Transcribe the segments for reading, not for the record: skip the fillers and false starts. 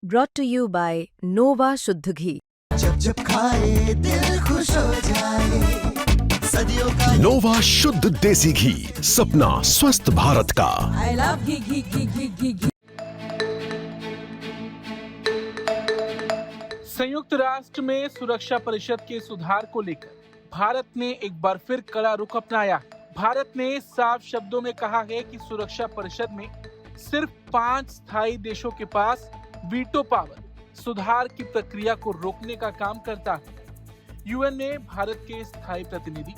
brought to you by Nova Shuddh Ghee. जब जब खाए दिल खुश हो जाए सदियों का नोवा शुद्ध देसी घी, सपना स्वस्थ भारत का। I love घी घी घी घी घी घी। संयुक्त राष्ट्र में सुरक्षा परिषद के सुधार को लेकर भारत ने एक बार फिर कड़ा रुख अपनाया। भारत ने साफ शब्दों में कहा है कि सुरक्षा परिषद में सिर्फ 5 स्थायी देशों के पास वीटो पावर सुधार की प्रक्रिया को रोकने का काम करता है। यूएन में भारत के स्थायी प्रतिनिधि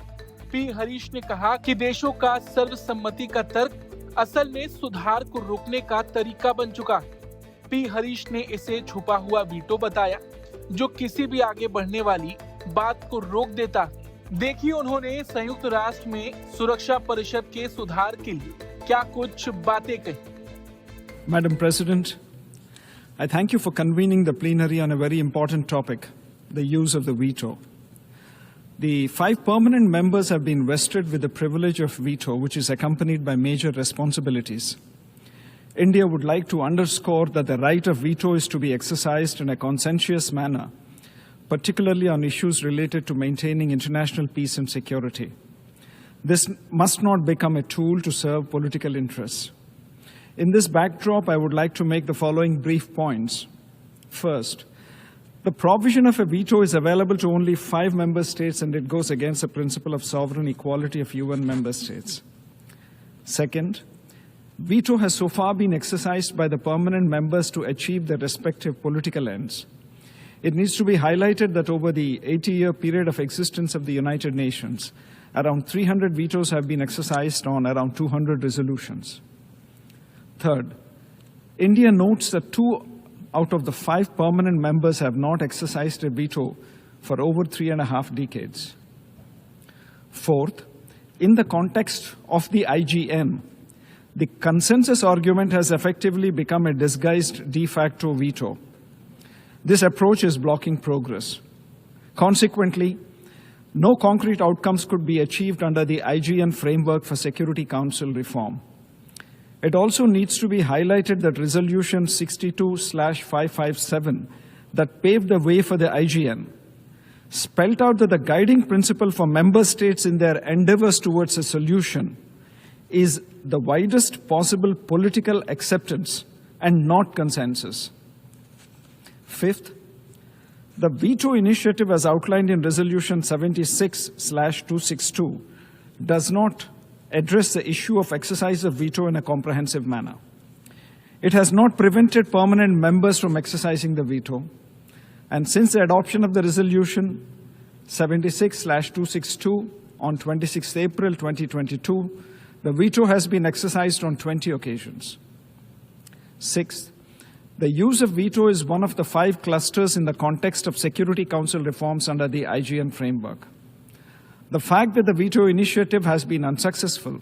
पी हरीश ने कहा कि देशों का सर्वसम्मति का तर्क असल में सुधार को रोकने का तरीका बन चुका है। पी हरीश ने इसे छुपा हुआ वीटो बताया, जो किसी भी आगे बढ़ने वाली बात को रोक देता है। देखिए उन्होंने संयुक्त राष्ट्र में सुरक्षा परिषद के सुधार के लिए क्या कुछ बातें कही। Madam President, I thank you for convening the plenary on a very important topic, the use of the veto. The 5 permanent members have been vested with the privilege of veto, which is accompanied by major responsibilities. India would like to underscore that the right of veto is to be exercised in a conscientious manner, particularly on issues related to maintaining international peace and security. This must not become a tool to serve political interests. In this backdrop, I would like to make the following brief points. First, the provision of a veto is available to only 5 member states, and it goes against the principle of sovereign equality of UN member states. Second, veto has so far been exercised by the permanent members to achieve their respective political ends. It needs to be highlighted that over the 80-year period of existence of the United Nations, around 300 vetoes have been exercised on around 200 resolutions. Third, India notes that 2 out of the 5 permanent members have not exercised a veto for over 3.5 decades. Fourth, in the context of the IGN, the consensus argument has effectively become a disguised de facto veto. This approach is blocking progress. Consequently, no concrete outcomes could be achieved under the IGN framework for Security Council reform. It also needs to be highlighted that Resolution 62/557 that paved the way for the IGN spelled out that the guiding principle for member states in their endeavors towards a solution is the widest possible political acceptance and not consensus. Fifth, the veto initiative as outlined in Resolution 76/262 does not address the issue of exercise of veto in a comprehensive manner. It has not prevented permanent members from exercising the veto, and since the adoption of the Resolution 76/262 on 26 April 2022, the veto has been exercised on 20 occasions. Sixth, the use of veto is one of the 5 clusters in the context of Security Council reforms under the IGN framework. The fact that the veto initiative has been unsuccessful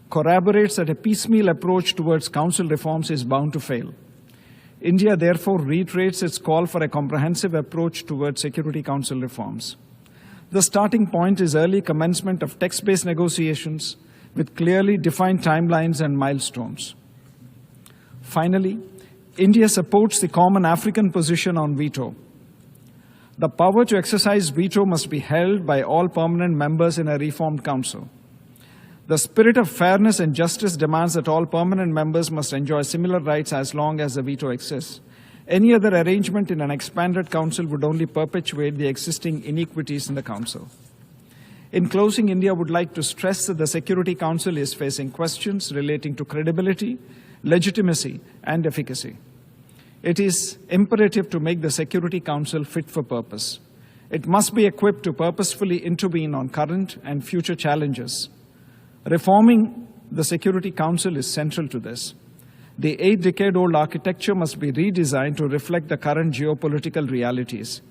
corroborates that a piecemeal approach towards Council reforms is bound to fail. India therefore reiterates its call for a comprehensive approach towards Security Council reforms. The starting point is early commencement of text-based negotiations with clearly defined timelines and milestones. Finally, India supports the common African position on veto. The power to exercise veto must be held by all permanent members in a reformed council. The spirit of fairness and justice demands that all permanent members must enjoy similar rights as long as the veto exists. Any other arrangement in an expanded council would only perpetuate the existing inequities in the council. In closing, India would like to stress that the Security Council is facing questions relating to credibility, legitimacy, and efficacy. It is imperative to make the Security Council fit for purpose. It must be equipped to purposefully intervene on current and future challenges. Reforming the Security Council is central to this. The 8-decade-old architecture must be redesigned to reflect the current geopolitical realities.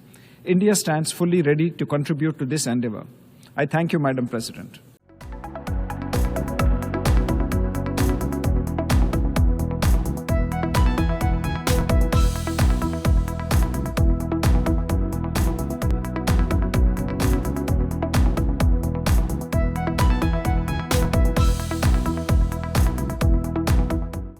India stands fully ready to contribute to this endeavor. I thank you, Madam President.